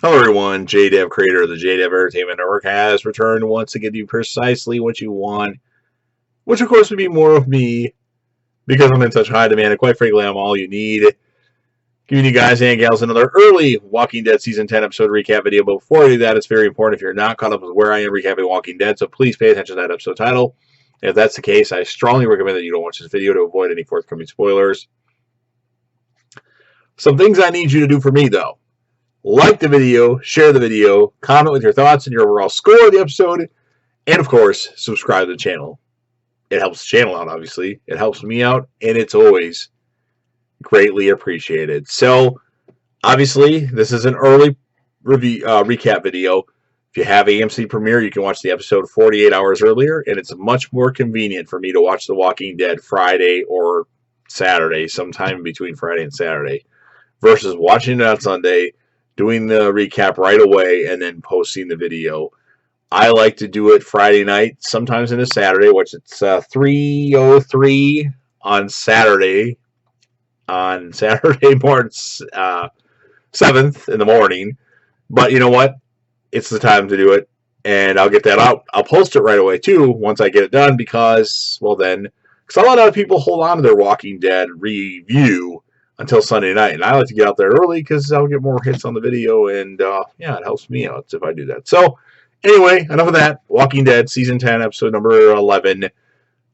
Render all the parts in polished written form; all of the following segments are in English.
Hello everyone, JDev, creator of the JDev Entertainment Network, has returned once to give you precisely what you want, which of course would be more of me, because I'm in such high demand, and quite frankly, I'm all you need. Giving you guys and gals another early Walking Dead Season 10 episode recap video, but before I do that, it's very important if you're not caught up with where I am recapping Walking Dead, so please pay attention to that episode title. And if that's the case, I strongly recommend that you don't watch this video to avoid any forthcoming spoilers. Some things I need you to do for me, though. Like the video, share the video, comment with your thoughts and your overall score of the episode, and of course, subscribe to the channel. It helps the channel out, obviously. It helps me out, and it's always greatly appreciated. So, obviously, this is an early recap video. If you have AMC Premiere, you can watch the episode 48 hours earlier, and it's much more convenient for me to watch The Walking Dead Friday or Saturday, sometime between Friday and Saturday, versus watching it on Sunday, doing the recap right away, and then posting the video. I like to do it Friday night, sometimes into Saturday, which it's 3:03 on Saturday, March 7th in the morning. But you know what? It's the time to do it, and I'll get that out. I'll post it right away, too, once I get it done, because, well then, because a lot of people hold on to their Walking Dead review until Sunday night, and I like to get out there early because I'll get more hits on the video, and yeah, it helps me out if I do that. So, anyway, enough of that. Walking Dead, Season 10, Episode number 11.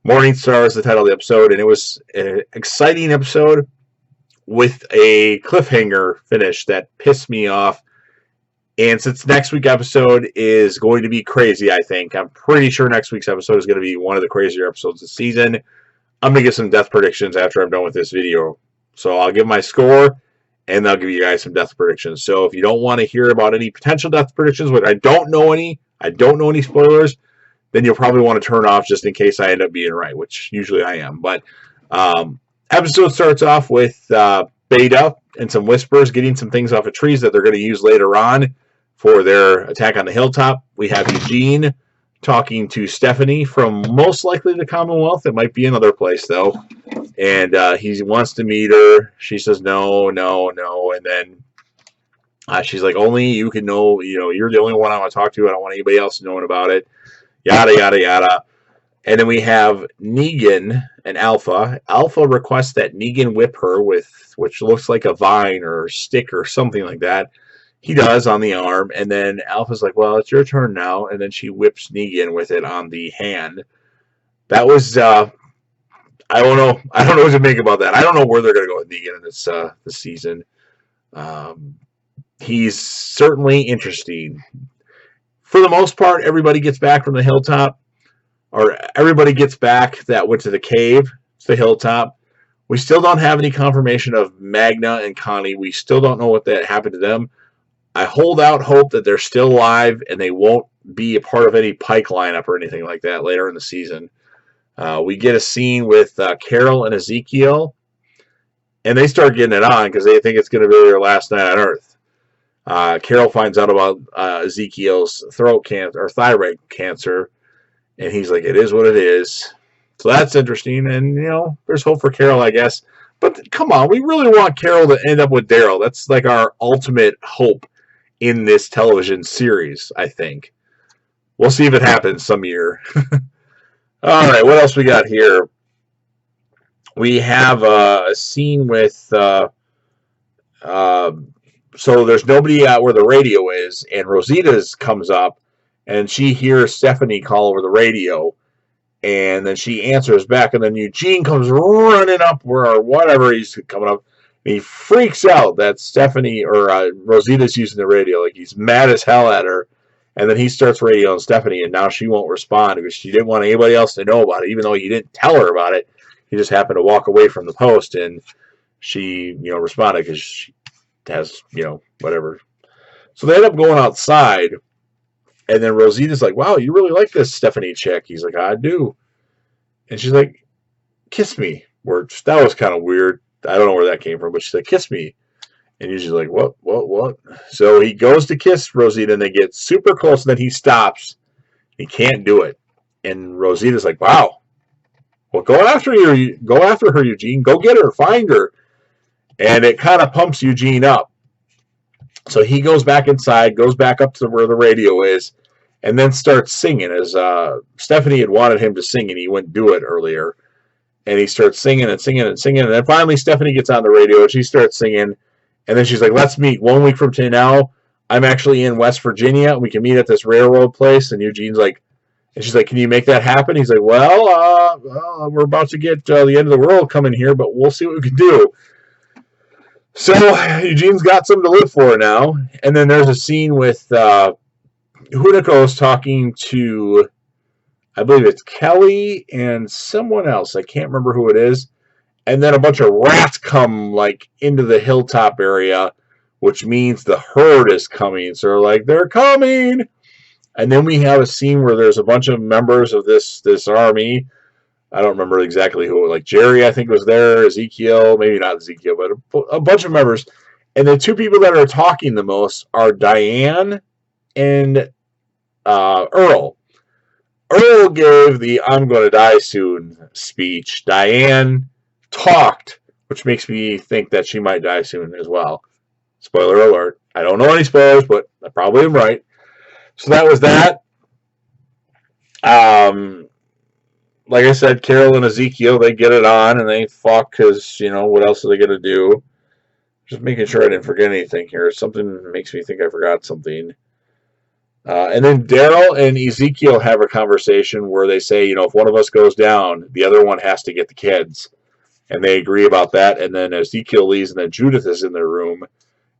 Morning Star is the title of the episode, and it was an exciting episode with a cliffhanger finish that pissed me off. And since next week's episode is going to be crazy, I think, I'm pretty sure next week's episode is going to be one of the crazier episodes of the season. I'm going to give some death predictions after I'm done with this video. So I'll give my score, and I'll give you guys some death predictions. So if you don't want to hear about any potential death predictions, which I don't know any spoilers, then you'll probably want to turn off just in case I end up being right, which usually I am. But episode starts off with Beta and some whispers getting some things off of trees that they're going to use later on for their attack on the hilltop. We have Eugene talking to Stephanie from most likely the Commonwealth. It might be another place, though. And he wants to meet her. She says no. And then she's like, only you can know, you're the only one I want to talk to. I don't want anybody else knowing about it. Yada, yada, yada. And then we have Negan and Alpha. Alpha requests that Negan whip her with, which looks like a vine or stick or something like that. He does on the arm, and then Alpha's like, well, it's your turn now, and then she whips Negan with it on the hand. That was, I don't know what to make about that. I don't know where they're going to go with Negan in this season. He's certainly interesting. For the most part, everybody gets back from the hilltop, or everybody gets back that went to the cave, to the hilltop. We still don't have any confirmation of Magna and Connie. We still don't know what that happened to them. I hold out hope that they're still alive and they won't be a part of any Pike lineup or anything like that later in the season. We get a scene with Carol and Ezekiel, and they start getting it on because they think it's going to be their last night on Earth. Carol finds out about Ezekiel's throat cancer or thyroid cancer, and he's like, it is what it is. So that's interesting, and there's hope for Carol, I guess. But come on, we really want Carol to end up with Daryl. That's like our ultimate hope in this television series, I think. We'll see if it happens some year. All right, what else we got here? We have a scene with... so there's nobody out where the radio is, and Rosita's comes up, and she hears Stephanie call over the radio, and then she answers back, and then Eugene comes running up or whatever he's coming up, and he freaks out that Stephanie or Rosita's using the radio. Like, he's mad as hell at her, and then he starts radioing Stephanie, and now she won't respond because she didn't want anybody else to know about it, even though he didn't tell her about it. He just happened to walk away from the post, and she, responded because she has, whatever. So they end up going outside, and then Rosita's like, wow, you really like this Stephanie chick. He's like, I do. And she's like, kiss me. That was kind of weird. I don't know where that came from, but she said, kiss me. And he's just like, what? So he goes to kiss Rosita, and they get super close, and then he stops. He can't do it. And Rosita's like, wow. Well, go after her, Eugene. Go get her. Find her. And it kind of pumps Eugene up. So he goes back inside, goes back up to where the radio is, and then starts singing. As Stephanie had wanted him to sing, and he wouldn't do it earlier. And he starts singing and singing and singing. And then finally Stephanie gets on the radio, and she starts singing. And then she's like, let's meet 1 week from today now. I'm actually in West Virginia. We can meet at this railroad place. And Eugene's like, and she's like, can you make that happen? He's like, well, we're about to get the end of the world coming here, but we'll see what we can do. So Eugene's got something to live for now. And then there's a scene with Hunico's talking to, I believe it's Kelly and someone else. I can't remember who it is. And then a bunch of rats come like into the hilltop area, which means the herd is coming. So they're like, they're coming. And then we have a scene where there's a bunch of members of this army. I don't remember exactly who. Like Jerry, I think, was there. Ezekiel, maybe not Ezekiel, but a bunch of members. And the two people that are talking the most are Diane and Earl. Earl gave the I'm going to die soon speech. Diane talked, which makes me think that she might die soon as well. Spoiler alert. I don't know any spoilers, but I probably am right. So that was that. Like I said, Carol and Ezekiel, they get it on and they fuck because, what else are they going to do? Just making sure I didn't forget anything here. Something makes me think I forgot something. And then Daryl and Ezekiel have a conversation where they say, if one of us goes down, the other one has to get the kids. And they agree about that. And then Ezekiel leaves, and then Judith is in their room.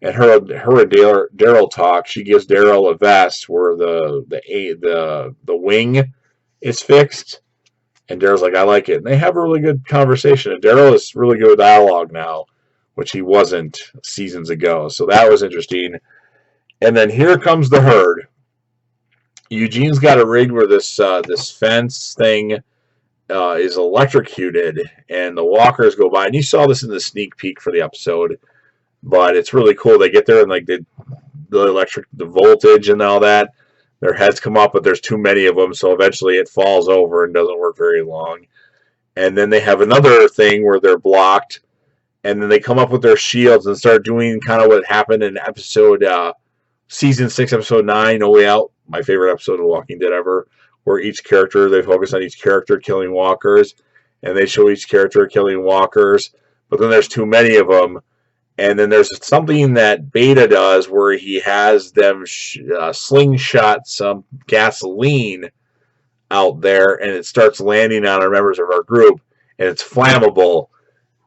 And her and Daryl talk. She gives Daryl a vest where the wing is fixed. And Daryl's like, I like it. And they have a really good conversation. And Daryl is really good with dialogue now, which he wasn't seasons ago. So that was interesting. And then here comes the herd. Eugene's got a rig where this fence thing is electrocuted, and the walkers go by. And you saw this in the sneak peek for the episode, but it's really cool. They get there and like the voltage and all that. Their heads come up, but there's too many of them, so eventually it falls over and doesn't work very long. And then they have another thing where they're blocked, and then they come up with their shields and start doing kind of what happened in season 6, episode 9, No Way Out, my favorite episode of Walking Dead ever, where they focus on each character killing walkers, and they show each character killing walkers, but then there's too many of them. And then there's something that Beta does where he has them slingshot some gasoline out there, and it starts landing on our members of our group, and it's flammable.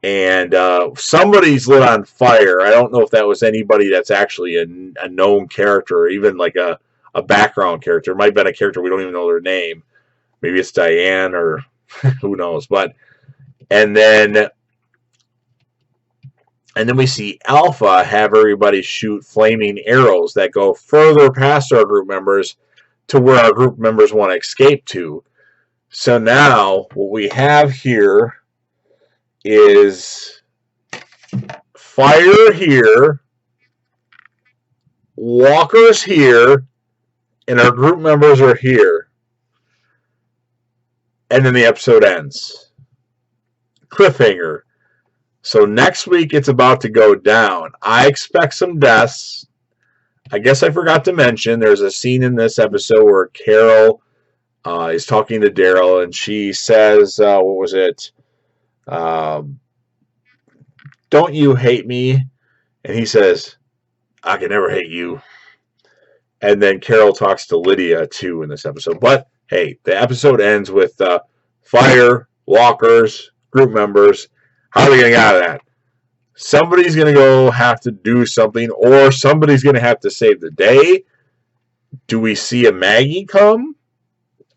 And somebody's lit on fire. I don't know if that was anybody that's actually a known character, or even like a background character. It might have been a character we don't even know their name. Maybe it's Diane or who knows. And then we see Alpha have everybody shoot flaming arrows that go further past our group members to where our group members want to escape to. So now what we have here is fire here, walkers here, and our group members are here. And then the episode ends. Cliffhanger. So next week it's about to go down. I expect some deaths. I guess I forgot to mention there's a scene in this episode where Carol is talking to Daryl, and she says, what was it? Don't you hate me? And he says, I can never hate you. And then Carol talks to Lydia too in this episode. But hey, the episode ends with fire, walkers, group members. How are we going to get out of that? Somebody's going to have to do something, or somebody's going to have to save the day. Do we see a Maggie come?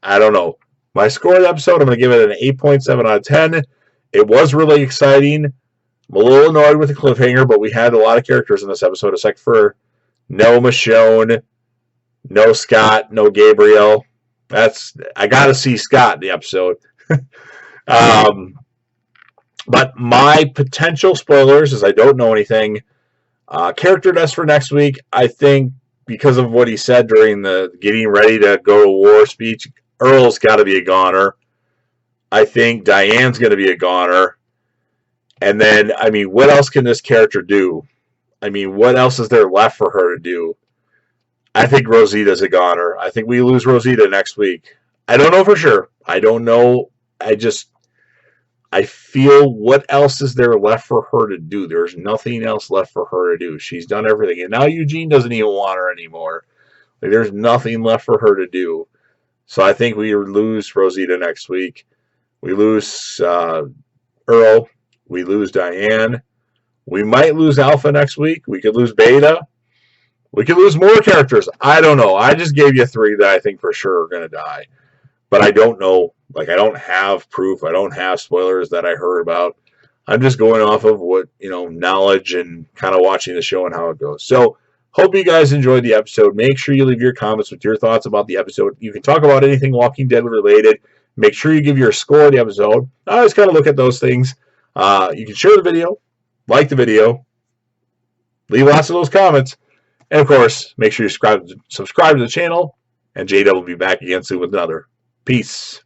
I don't know. My score of the episode, I'm going to give it an 8.7 out of 10. It was really exciting. I'm a little annoyed with the cliffhanger, but we had a lot of characters in this episode, except for no Michonne, no Scott, no Gabriel. I got to see Scott in the episode. But my potential spoilers is I don't know anything. Character deaths for next week, I think because of what he said during the getting ready to go to war speech, Earl's got to be a goner. I think Diane's going to be a goner. And then, what else can this character do? I mean, what else is there left for her to do? I think Rosita's a goner. I think we lose Rosita next week. I don't know for sure. I don't know. I feel what else is there left for her to do? There's nothing else left for her to do. She's done everything. And now Eugene doesn't even want her anymore. Like, there's nothing left for her to do. So I think we lose Rosita next week. We lose Earl. We lose Diane. We might lose Alpha next week. We could lose Beta. We could lose more characters. I don't know. I just gave you 3 that I think for sure are going to die. But I don't know. Like, I don't have proof. I don't have spoilers that I heard about. I'm just going off of what, knowledge and kind of watching the show and how it goes. So, hope you guys enjoyed the episode. Make sure you leave your comments with your thoughts about the episode. You can talk about anything Walking Dead related. Make sure you give your score of the episode. I always kind of look at those things. You can share the video, like the video, leave lots of those comments, and of course, make sure you subscribe to the channel, and JW will be back again soon with another. Peace.